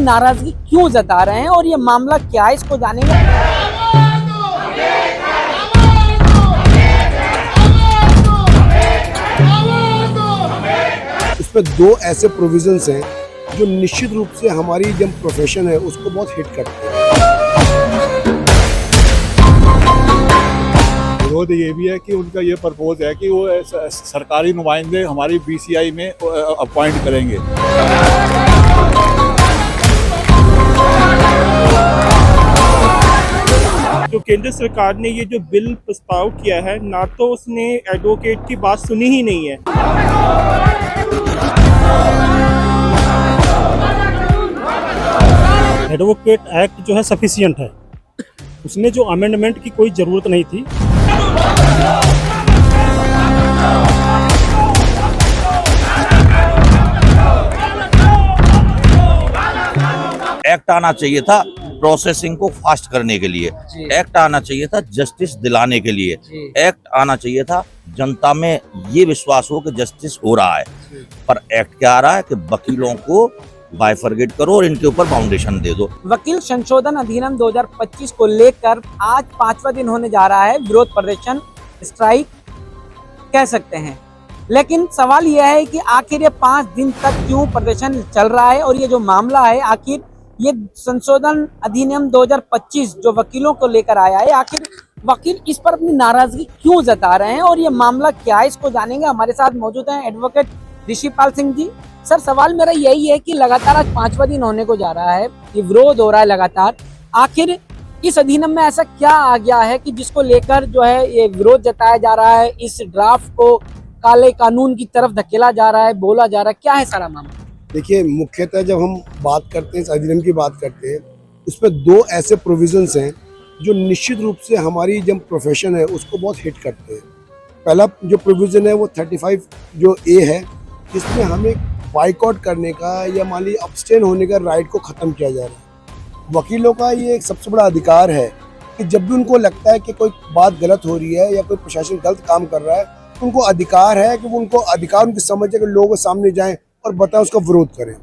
नाराजगी क्यों जता रहे हैं और ये मामला क्या है, इसको जानेंगे। इसमें दो ऐसे प्रोविजंस हैं जो निश्चित रूप से हमारी जो प्रोफेशन है उसको बहुत हिट करते हैं। विरोध ये भी है कि उनका ये प्रपोज है कि वो सरकारी नुमाइंदे हमारी बीसीआई में अपॉइंट करेंगे। जो केंद्र सरकार ने ये जो बिल प्रस्ताव किया है, ना तो उसने एडवोकेट की बात सुनी ही नहीं है। एडवोकेट एक्ट जो है सफिशिएंट है, उसमें जो अमेंडमेंट की कोई ज़रूरत नहीं थी। एक्ट आना चाहिए था प्रोसेसिंग को फास्ट करने के लिए, एक्ट आना चाहिए था जस्टिस दिलाने के लिए, एक्ट आना चाहिए था जनता में ये विश्वास हो कि जस्टिस हो रहा है। पर एक्ट क्या आ रहा है कि वकीलों को बाइफरगेट करो और इनके ऊपर फाउंडेशन दे दो। वकील संशोधन अधिनियम 2025 को लेकर आज 5वां दिन होने जा रहा है। विरोध प्रदर्शन, स्ट्राइक कह सकते हैं, लेकिन सवाल यह है कि आखिर ये 5 दिन तक क्यों प्रदर्शन चल रहा है और ये जो मामला है, आखिर ये संशोधन अधिनियम 2025 जो वकीलों को लेकर आया है, आखिर वकील इस पर अपनी नाराजगी क्यों जता रहे हैं और ये मामला क्या है, इसको जानेंगे। हमारे साथ मौजूद हैं एडवोकेट ऋषिपाल सिंह जी। सर, सवाल मेरा यही है कि लगातार आज 5वां दिन होने को जा रहा है, ये विरोध हो रहा है लगातार। आखिर इस अधिनियम में ऐसा क्या आ गया है कि जिसको लेकर जो है ये विरोध जताया जा रहा है, इस ड्राफ्ट को काले कानून की तरफ धकेला जा रहा है, बोला जा रहा है, क्या है सारा मामला? देखिए, मुख्यतः जब हम बात करते हैं, इस अधिनियम की बात करते हैं, उसमें दो ऐसे प्रोविजंस हैं जो निश्चित रूप से हमारी जो प्रोफेशन है उसको बहुत हिट करते हैं। पहला जो प्रोविज़न है वो 35 जो ए है, जिसमें हमें बाइकआउट करने का या मान लीजिए अब्सटेन होने का राइट को ख़त्म किया जा रहा है। वकीलों का ये एक सबसे बड़ा अधिकार है कि जब भी उनको लगता है कि कोई बात गलत हो रही है या कोई प्रशासन गलत काम कर रहा है, तो उनको अधिकार है कि वो उनको अधिकार उनकी समझ है कि लोगों के सामने जाएं और बताएं, उसका विरोध करें।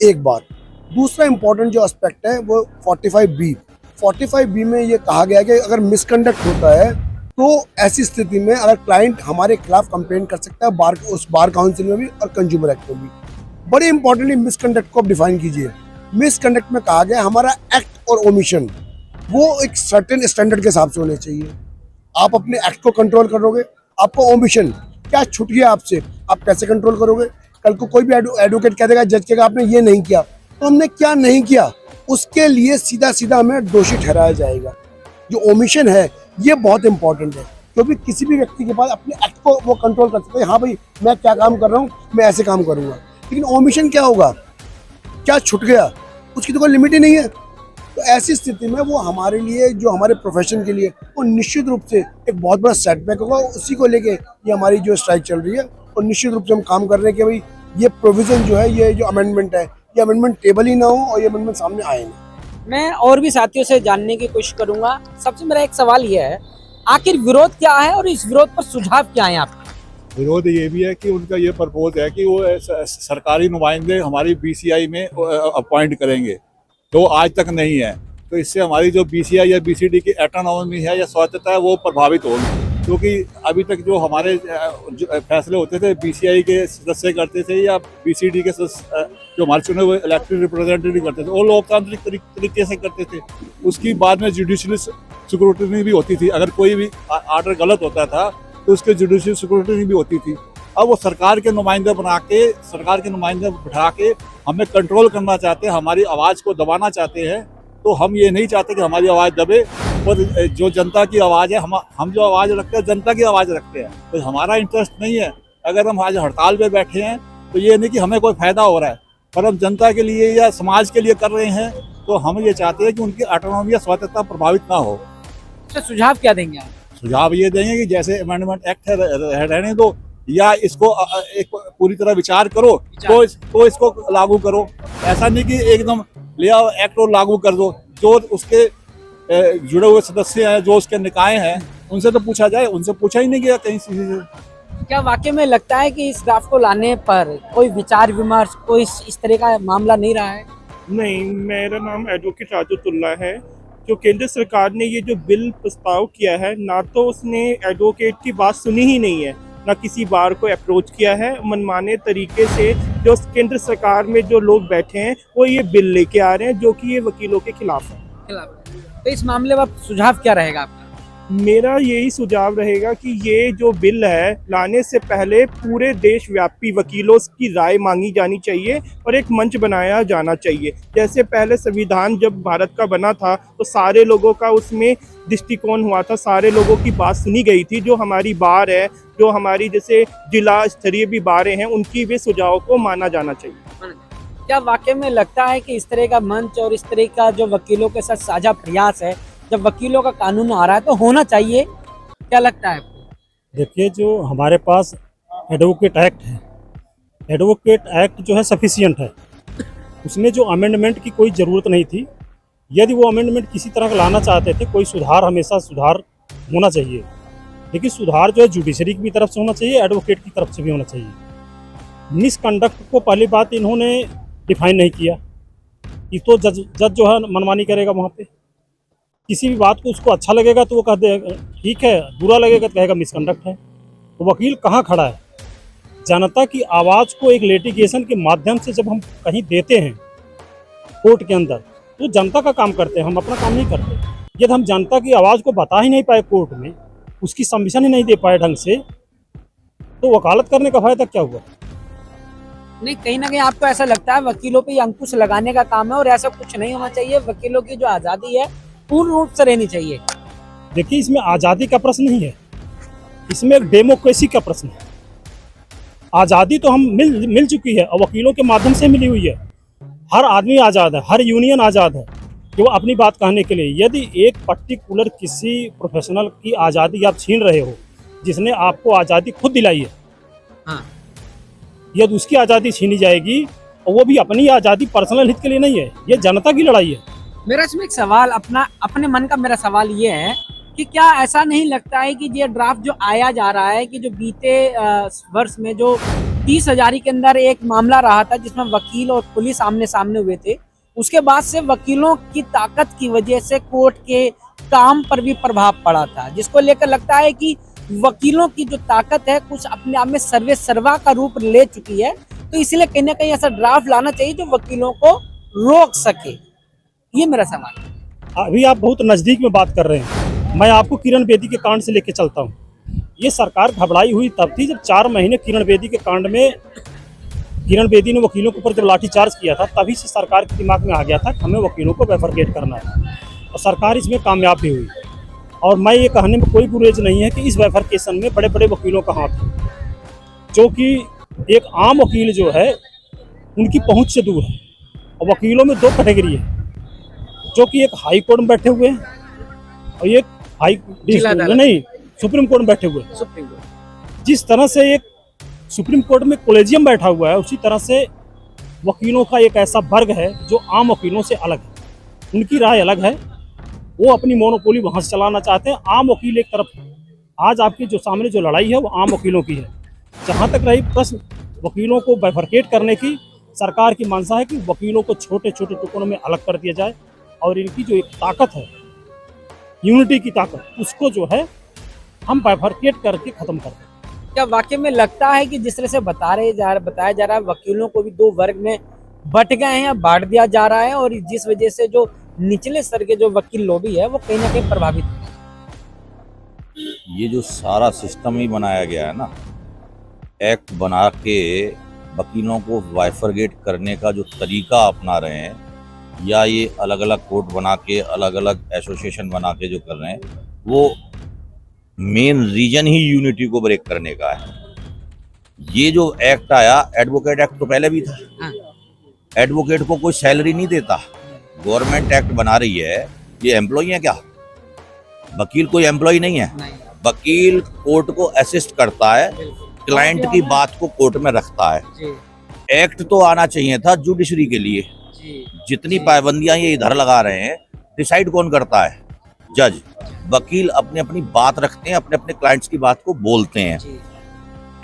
एक बात। दूसरा इम्पोर्टेंट जो एस्पेक्ट है वो 45B में ये कहा गया है कि अगर मिसकंडक्ट होता है तो ऐसी स्थिति में अगर क्लाइंट हमारे खिलाफ कंप्लेंट कर सकता है उस बार काउंसिल में भी और कंज्यूमर एक्ट में भी। बड़े इंपॉर्टेंटली मिसकंडक्ट को आप डिफाइन कीजिए। मिसकंडक्ट में कहा गया हमारा एक्ट और ओमिशन वो एक सर्टेन स्टैंडर्ड के हिसाब से होने चाहिए। आप अपने एक्ट को कंट्रोल करोगे, आपको ओमिशन क्या छूट गया आपसे, आप कैसे कंट्रोल करोगे? कल को कोई भी एडवोकेट कह देगा, जज कहेगा आपने ये नहीं किया, तो हमने क्या नहीं किया, उसके लिए सीधा सीधा हमें दोषी ठहराया जाएगा। जो ओमिशन है ये बहुत इंपॉर्टेंट है, क्योंकि किसी भी व्यक्ति के पास अपने एक्ट को वो कंट्रोल कर सकते हैं। हाँ भाई, मैं क्या काम कर रहा हूँ, मैं ऐसे काम करूँगा। लेकिन ओमिशन क्या होगा, क्या छूट गया, उसकी तो कोई लिमिट ही नहीं है। तो ऐसी स्थिति में वो हमारे लिए, जो हमारे प्रोफेशन के लिए, वो निश्चित रूप से एक बहुत बड़ा सेटबैक होगा। उसी को लेके ये हमारी जो स्ट्राइक चल रही है और निश्चित रूप से हम काम कर रहे हैं कि भाई ये प्रोविज़न जो है, ये जो अमेंडमेंट है, ये अमेंडमेंट टेबल ही ना हो और ये अमेंडमेंट सामने आए ना। मैं और भी साथियों से जानने की कोशिश करूंगा। सबसे मेरा एक सवाल ये है, आखिर विरोध क्या है और इस विरोध पर सुझाव क्या है आपके? विरोध ये भी है कि उनका ये प्रपोज है कि वो सरकारी नुमाइंदे हमारी बीसीआई में अपॉइंट करेंगे, तो आज तक नहीं है। तो इससे हमारी जो बीसीआई या बीसीडी की ऑटोनॉमी है या स्वायत्तता है वो प्रभावित होगी, क्योंकि अभी तक जो हमारे फैसले होते थे बीसीआई के सदस्य करते थे या बीसीडी के जो हमारे चुने हुए इलेक्टेड रिप्रेजेंटेटिव करते थे, वो लोकतांत्रिक तरीके से करते थे। उसकी बाद में जुडिशियल सिक्योरिटी भी होती थी। अगर कोई भी आर्डर गलत होता था तो उसके जुडिशियल सिक्योरिटी भी होती थी। अब वो सरकार के नुमाइंदे बना के, सरकार के नुमाइंदे बिठा के हमें कंट्रोल करना चाहते हैं, हमारी आवाज़ को दबाना चाहते हैं। तो हम ये नहीं चाहते कि हमारी आवाज़ दबे, और जो जनता की आवाज़ है, हम जो आवाज़ रखते हैं जनता की आवाज़ रखते हैं। तो हमारा इंटरेस्ट नहीं है, अगर हम आज हड़ताल पे बैठे हैं तो ये नहीं कि हमें कोई फ़ायदा हो रहा है, पर हम जनता के लिए या समाज के लिए कर रहे हैं। तो हम ये चाहते हैं कि उनकी ऑटोनॉमी या स्वायत्तता प्रभावित ना हो। तो सुझाव क्या देंगे आप? सुझाव ये देंगे कि जैसे अमेंडमेंट एक्ट है रहने दो, या इसको एक पूरी तरह विचार करो तो इसको लागू करो। ऐसा नहीं कि एकदम ले आओ एक्ट और लागू कर दो। जो उसके जुड़े हुए सदस्य हैं, जो उसके निकाय हैं, उनसे तो पूछा जाए, उनसे पूछा ही नहीं गया कहीं से। क्या वाकई में लगता है कि इस ड्राफ्ट को लाने पर कोई विचार विमर्श, कोई इस तरह का मामला नहीं रहा है? नहीं, मेरा नाम एडवोकेट राजतुल्ला है। जो केंद्र सरकार ने ये जो बिल प्रस्ताव किया है, ना तो उसने एडवोकेट की बात सुनी ही नहीं है, ना किसी बार को अप्रोच किया है। मनमाने तरीके से जो केंद्र सरकार में जो लोग बैठे हैं वो ये बिल लेके आ रहे हैं, जो कि ये वकीलों के खिलाफ है। तो इस मामले में सुझाव क्या रहेगा आपका? मेरा यही सुझाव रहेगा कि ये जो बिल है लाने से पहले पूरे देश व्यापी वकीलों की राय मांगी जानी चाहिए और एक मंच बनाया जाना चाहिए। जैसे पहले संविधान जब भारत का बना था तो सारे लोगों का उसमें दृष्टिकोण हुआ था, सारे लोगों की बात सुनी गई थी। जो हमारी बार है, जो हमारी जैसे जिला स्तरीय भी बारें हैं, उनकी भी सुझाव को माना जाना चाहिए। क्या वाकई में लगता है कि इस तरह का मंच और इस तरह का जो वकीलों के साथ साझा प्रयास है, जब वकीलों का कानून आ रहा है तो होना चाहिए? क्या लगता है आपको? देखिए, जो हमारे पास एडवोकेट एक्ट है, एडवोकेट एक्ट जो है सफिशिएंट है। उसमें जो अमेंडमेंट की कोई ज़रूरत नहीं थी। यदि वो अमेंडमेंट किसी तरह का लाना चाहते थे, कोई सुधार, हमेशा सुधार होना चाहिए, लेकिन सुधार जो है जुडिशरी की तरफ से होना चाहिए, एडवोकेट की तरफ से भी होना चाहिए। मिसकंडक्ट को पहली बात इन्होंने डिफाइन नहीं किया कि तो जज जो है मनमानी करेगा वहाँ पे। किसी भी बात को उसको अच्छा लगेगा तो वो कह देगा ठीक है, बुरा लगेगा तो कहेगा मिसकंडक्ट है। तो वकील कहाँ खड़ा है? जनता की आवाज़ को एक लिटिगेशन के माध्यम से जब हम कहीं देते हैं कोर्ट के अंदर, तो जनता का काम करते हैं, हम अपना काम नहीं करते। यदि हम जनता की आवाज़ को बता ही नहीं पाए कोर्ट में, उसकी सबमिशन ही नहीं दे पाए ढंग से, तो वकालत करने का फायदा क्या हुआ? नहीं, कहीं ना कहीं आपको ऐसा लगता है वकीलों पे ये अंकुश लगाने का काम है और ऐसा कुछ नहीं होना चाहिए? वकीलों की जो आज़ादी है पूर्ण रूप से रहनी चाहिए। देखिए, इसमें आज़ादी का प्रश्न नहीं है, इसमें एक डेमोक्रेसी का प्रश्न है। आज़ादी तो हम मिल चुकी है और वकीलों के माध्यम से मिली हुई है। हर आदमी आज़ाद है, हर यूनियन आज़ाद है कि वो अपनी बात कहने के लिए। यदि एक पर्टिकुलर किसी प्रोफेशनल की आज़ादी आप छीन रहे हो, जिसने आपको आज़ादी खुद दिलाई है, हाँ। यदि उसकी आज़ादी छीनी जाएगी, और वो भी अपनी आज़ादी पर्सनल हित के लिए नहीं है, ये जनता की लड़ाई है। मेरा इसमें एक सवाल, अपने मन का मेरा सवाल ये है कि क्या ऐसा नहीं लगता है कि ये ड्राफ्ट जो आया जा रहा है कि जो बीते वर्ष में जो 30,000 के अंदर एक मामला रहा था जिसमें वकील और पुलिस आमने सामने हुए थे, उसके बाद से वकीलों की ताकत की वजह से कोर्ट के काम पर भी प्रभाव पड़ा था, जिसको लेकर लगता है कि वकीलों की जो ताकत है कुछ अपने आप में सर्वे सर्वा का रूप ले चुकी है। तो इसलिए कहीं ना कहीं ऐसा ड्राफ्ट लाना चाहिए जो वकीलों को रोक सके। ये मेरा सवाल है। अभी आप बहुत नज़दीक में बात कर रहे हैं। मैं आपको किरण बेदी के कांड से लेके चलता हूँ। ये सरकार घबराई हुई तब थी जब 4 महीने किरण बेदी के कांड में किरण बेदी ने वकीलों के ऊपर जब लाठीचार्ज किया था, तभी से सरकार के दिमाग में आ गया था कि हमें वकीलों को बेफरगेट करना है, और सरकार इसमें कामयाब भी हुई। और मैं ये कहने में कोई गुरेज नहीं है कि इस बेफरकेशन में बड़े बड़े वकीलों का हाथ है, जो कि एक आम वकील जो है उनकी पहुँच से दूर है। और वकीलों में 2 कैटेगरी है, जो कि एक हाई कोर्ट में बैठे हुए हैं और एक सुप्रीम कोर्ट में बैठे हुए हैं। सुप्रीम कोर्ट जिस तरह से एक सुप्रीम कोर्ट में कोलेजियम बैठा हुआ है, उसी तरह से वकीलों का एक ऐसा वर्ग है जो आम वकीलों से अलग है। उनकी राय अलग है, वो अपनी मोनोपोली वहाँ से चलाना चाहते हैं। आम वकील एक तरफ है। आज आपकी जो सामने जो लड़ाई है वो आम वकीलों की है। जहाँ तक रही प्रश्न वकीलों को बाइफरकेट करने की, सरकार की मंशा है कि वकीलों को छोटे छोटे टुकड़ों में अलग कर दिया जाए और इनकी जो एक ताकत है, यूनिटी की ताकत, उसको जो है हम बाइफरकेट करके ख़त्म कर दें। क्या वाकई में लगता है कि जिस तरह से बताया जा रहा है वकीलों को भी 2 वर्ग में बट गए हैं, बांट दिया जा रहा है, और जिस वजह से जो निचले स्तर के जो वकील लॉबी है वो कहीं ना कहीं प्रभावित है? ये जो सारा सिस्टम ही बनाया गया है ना, एक्ट बना के वकीलों को बाइफरगेट करने का जो तरीका अपना रहे हैं, या ये अलग अलग कोर्ट बना के अलग अलग एसोसिएशन बना के जो कर रहे हैं, वो मेन रीजन ही यूनिटी को ब्रेक करने का है। ये जो एक्ट आया, एडवोकेट एक्ट तो पहले भी था। हाँ। एडवोकेट को कोई सैलरी नहीं देता, गवर्नमेंट एक्ट बना रही है। ये एम्प्लॉई है क्या? वकील कोई एम्प्लॉय नहीं है। वकील कोर्ट को असिस्ट करता है, क्लाइंट की बात को कोर्ट में रखता है। एक्ट तो आना चाहिए था जुडिशरी के लिए। जितनी पाबंदियां ये इधर लगा रहे हैं, डिसाइड कौन करता है? जज। वकील अपनी अपनी बात रखते हैं, अपने अपने क्लाइंट्स की बात को बोलते हैं।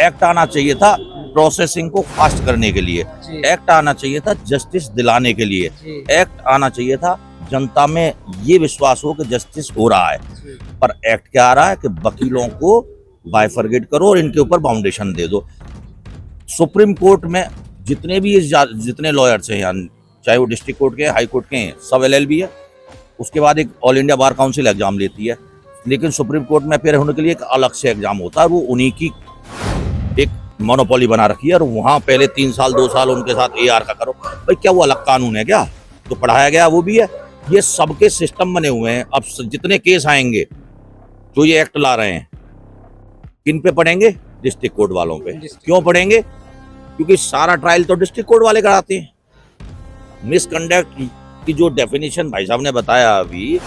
एक्ट आना चाहिए था प्रोसेसिंग को फास्ट करने के लिए। जी। एक्ट आना चाहिए था जस्टिस दिलाने के लिए। जी। एक्ट आना चाहिए था जनता में ये विश्वास हो कि जस्टिस हो रहा है। जी। पर एक्ट क्या आ रहा है कि वकीलों को बाइफरगेट करो और इनके ऊपर बाउंडेशन दे दो। सुप्रीम कोर्ट में जितने लॉयर्स हैं, यानी चाहे वो डिस्ट्रिक्ट कोर्ट के हाई कोर्ट के हैं, सब LLB है। उसके बाद एक all India bar council exam लेती है, लेकिन सुप्रीम कोर्ट में अपेयर होने के लिए एक अलग से एग्जाम होता है। वो उन्हीं की एक मोनोपोली बना रखी है और वहाँ पहले 3 साल 2 साल उनके साथ AR का करो। भाई क्या वो अलग कानून है क्या? जो पढ़ाया गया वो भी है। ये सबके सिस्टम बने हुए हैं। अब जितने केस आएंगे जो ये एक्ट ला रहे हैं, किन पे पड़ेंगे? डिस्ट्रिक्ट कोर्ट वालों पे। क्यों पड़ेंगे? क्योंकि सारा ट्रायल तो डिस्ट्रिक्ट कोर्ट वाले कराते हैं। मिसकंडक्ट की जो डेफिनेशन भाई साहब ने बताया अभी,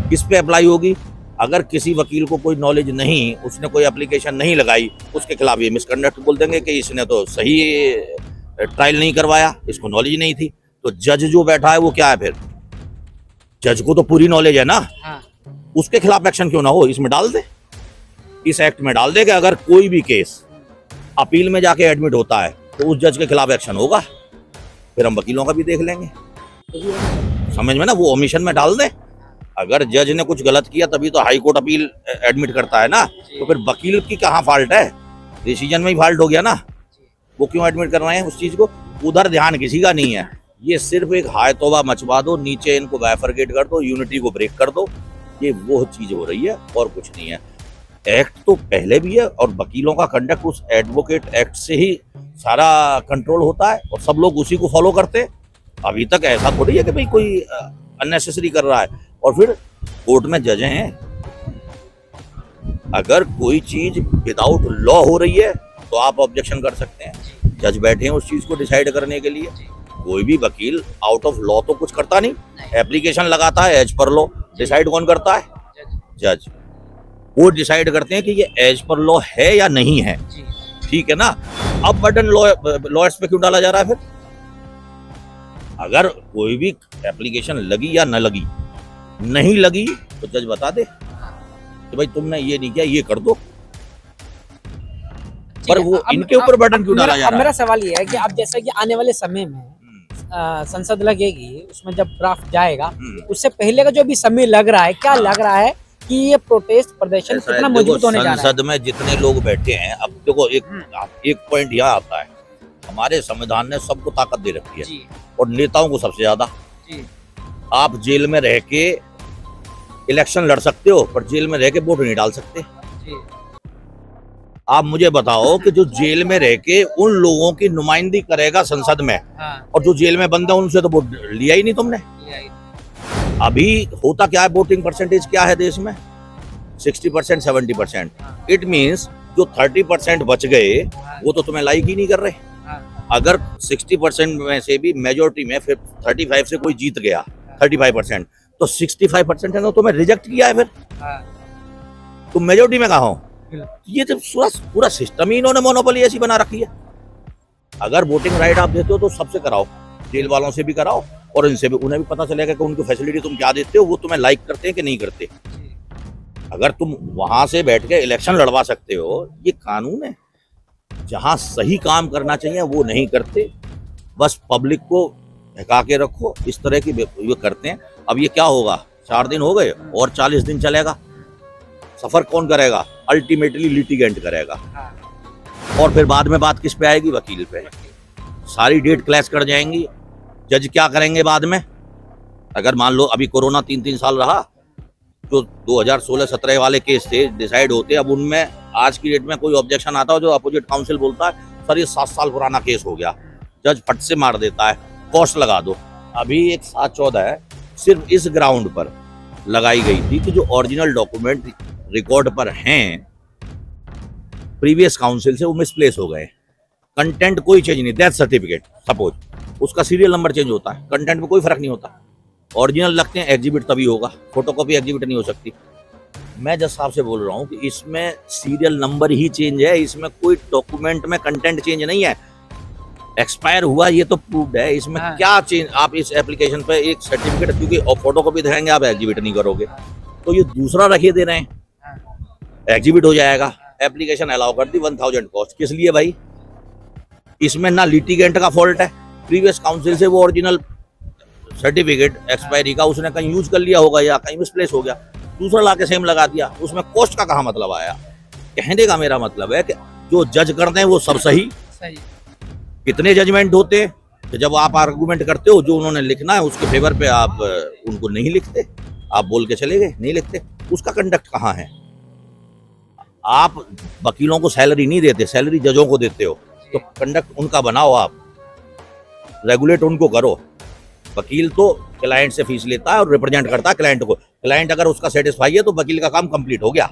किस पे अप्लाई होगी? अगर किसी वकील को कोई नॉलेज नहीं, उसने कोई एप्लीकेशन नहीं लगाई, उसके खिलाफ ये मिसकंडक्ट बोल देंगे कि इसने तो सही ट्रायल नहीं करवाया, इसको नॉलेज नहीं थी। तो जज जो बैठा है वो क्या है फिर? जज को तो पूरी नॉलेज है ना। हाँ। उसके खिलाफ एक्शन क्यों ना हो? इसमें डाल दे, इस एक्ट में डाल दे कि अगर कोई भी केस अपील में जाके एडमिट होता है तो उस जज के खिलाफ एक्शन होगा। फिर हम वकीलों का भी देख लेंगे, समझ में ना? वो ओमिशन में डाल दे। अगर जज ने कुछ गलत किया तभी तो हाई कोर्ट अपील एडमिट करता है ना, तो फिर वकील की कहाँ फॉल्ट है? डिसीजन में ही फॉल्ट हो गया ना। वो क्यों एडमिट कर रहे हैं उस चीज को? उधर ध्यान किसी का नहीं है। ये सिर्फ एक हाय तौबा मचवा दो, नीचे इनको बाइफरगेट कर दो, यूनिटी को ब्रेक कर दो, ये वो चीज हो रही है और कुछ नहीं है। एक्ट तो पहले भी है और वकीलों का कंडक्ट उस एडवोकेट एक्ट से ही सारा कंट्रोल होता है और सब लोग उसी को फॉलो करते हैं। अभी तक ऐसा थोड़ी है कि भाई कोई अननेसेसरी कर रहा है। और फिर कोर्ट में जज हैं, अगर कोई चीज विदाउट लॉ हो रही है तो आप ऑब्जेक्शन कर सकते हैं। जज बैठे हैं उस चीज को डिसाइड करने के लिए। कोई भी वकील आउट ऑफ लॉ तो कुछ करता नहीं, एप्लीकेशन लगाता है एज पर लॉ। डिसाइड कौन करता है? जज। वो डिसाइड करते हैं कि ये एज पर लॉ है या नहीं है। ठीक है ना? अब बर्डन लॉयर्स पे क्यों डाला जा रहा है फिर? अगर कोई भी एप्लीकेशन लगी या न लगी, नहीं लगी तो जज बता दे कि भाई तुमने ये नहीं किया, ये कर दो। पर वो इनके ऊपर बर्डन क्यों डाला जा रहा है? मेरा सवाल ये है कि अब जैसा कि आने वाले समय में संसद लगेगी, उसमें जब ड्राफ्ट जाएगा, उससे पहले का जो भी समय लग रहा है, क्या लग रहा है कि ये प्रोटेस्ट प्रदर्शन कितना मजबूत होने जा रहा है? संसद में जितने लोग बैठे हैं, अब देखो एक पॉइंट यहाँ आता है, हमारे संविधान ने सबको ताकत दे रखी है और नेताओं को सबसे ज्यादा। आप जेल में रह के इलेक्शन लड़ सकते हो पर जेल में रह के वोट नहीं डाल सकते। आप मुझे बताओ कि जो जेल में रह के उन लोगों की नुमाइंदगी करेगा संसद में, और जो जेल में बंद है उनसे तो वोट लिया ही नहीं तुमने। अभी होता क्या है, वोटिंग परसेंटेज क्या है देश में? 60% 70%। इट मीन्स जो 30% बच गए वो तो तुम्हें लाइक ही नहीं कर रहे। अगर 60% में से भी मेजोरिटी में फिर 35 से कोई जीत गया 35%, तो 65% है तो तुम्हें रिजेक्ट किया है। फिर तुम मेजोरिटी में कहाँ हो? ये तो पूरा सिस्टम ही इन्होंने मोनोपोली ऐसी बना रखी है। अगर वोटिंग राइट आप देते हो तो सबसे कराओ, जेल वालों से भी कराओ और इनसे भी, उन्हें भी पता चलेगा कि उनको फैसिलिटी तुम क्या देते हो, वो तुम्हें लाइक करते हैं कि नहीं करते। अगर तुम वहां से बैठ के इलेक्शन लड़वा सकते हो, ये कानून है। जहां सही काम करना चाहिए वो नहीं करते, बस पब्लिक को भगा के रखो, इस तरह की ये करते हैं। अब ये क्या होगा, 4 दिन हो गए और 40 दिन चलेगा। सफर कौन करेगा? अल्टीमेटली लिटिगेंट करेगा। और फिर बाद में बात किस पे आएगी? वकील पे। सारी डेट क्लैश कर जाएंगी। जज क्या करेंगे बाद में? अगर मान लो अभी कोरोना 3-3 साल रहा, जो 2016-17 वाले केस थे डिसाइड होते, अब उनमें आज की डेट में कोई ऑब्जेक्शन आता हो, जो अपोजिट काउंसिल बोलता है सर ये 7 साल पुराना केस हो गया, जज फट से मार देता है, कॉस्ट लगा दो। अभी एक 714 है, सिर्फ इस ग्राउंड पर लगाई गई थी कि जो ओरिजिनल डॉक्यूमेंट रिकॉर्ड पर हैं प्रीवियस काउंसिल से, वो मिसप्लेस हो गए। कंटेंट कोई चेंज नहीं, डेथ सर्टिफिकेट सपोज, उसका सीरियल नंबर चेंज होता है, कंटेंट में कोई फर्क नहीं होता। ओरिजिनल लगते हैं, एग्जिबिट तभी होगा, फोटोकॉपी एग्जिबिट नहीं हो सकती। मैं जज साहब से बोल रहा हूँ कि इसमें सीरियल नंबर ही चेंज है, इसमें कोई डॉक्यूमेंट में कंटेंट चेंज नहीं है। एक्सपायर हुआ ये तो प्रूव्ड है, इसमें क्या चेंज? आप इस एप्लीकेशन पे एक सर्टिफिकेट, क्योंकि फोटोकॉपी दिखाएंगे आप एग्जिबिट नहीं करोगे, तो ये दूसरा रखे दे रहे हैं, एग्जिबिट हो जाएगा। एप्लीकेशन अलाउ कर दी, 1000 कॉस्ट, किस लिए भाई? इसमें ना लिटिगेंट का फॉल्ट है, प्रीवियस काउंसिल से वो ओरिजिनल सर्टिफिकेट एक्सपायरी का उसने कहीं यूज कर लिया होगा या कहीं मिसप्लेस हो गया, दूसरा लाके सेम लगा दिया, उसमें कॉस्ट का कहाँ मतलब आया। कहने का मेरा मतलब है कि जो जज करते हैं वो सब सही। कितने जजमेंट होते हैं, तो जब आप आर्गुमेंट करते हो जो उन्होंने लिखना है उसके फेवर पे आप उनको नहीं लिखते, आप बोल के चले गए, नहीं लिखते, उसका कंडक्ट कहाँ है। आप वकीलों को सैलरी नहीं देते, सैलरी जजों को देते हो, तो कंडक्ट उनका बनाओ, आप रेगुलेट उनको करो। वकील तो क्लाइंट से फीस लेता है और रिप्रेजेंट करता है क्लाइंट को। क्लाइंट अगर उसका सेटिस्फाई है तो वकील का काम कंप्लीट हो गया,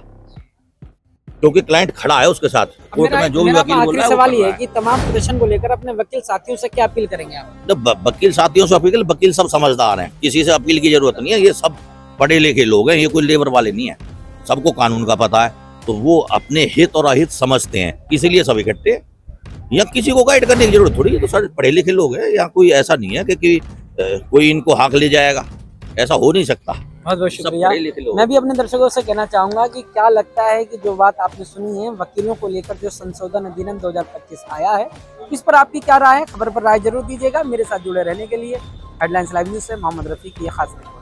क्योंकि क्लाइंट खड़ा है उसके साथ कोर्ट में। जो भी वकील बोल रहा है, सवाल ये है कि तमाम प्रदर्शन को लेकर अपने वकील साथियों से क्या अपील करेंगे आप? जब वकील साथियों से अपील, वकील सब समझदार हैं, किसी से अपील की जरूरत नहीं है, ये सब पढ़े लिखे लोग हैं, ये कोई लेबर वाले नहीं है, सबको कानून का पता है, तो वो अपने हित और अहित समझते हैं, इसीलिए सब इकट्ठे। या किसी को गाइड करने की जरूरत थोड़ी है, तो सारे पढ़े लिखे लोग हैं, या कोई ऐसा नहीं है कि कोई इनको हाँक ले जाएगा, ऐसा हो नहीं सकता। बहुत बहुत शुक्रिया। मैं भी अपने दर्शकों से कहना चाहूंगा कि क्या लगता है कि जो बात आपने सुनी है वकीलों को लेकर जो संशोधन अधिनियम 2025 आया है, इस पर आपकी क्या राय है? खबर पर राय जरूर दीजिएगा। मेरे साथ जुड़े रहने के लिए हेडलाइंस लाइव न्यूज से मोहम्मद रफी की खास रिपोर्ट।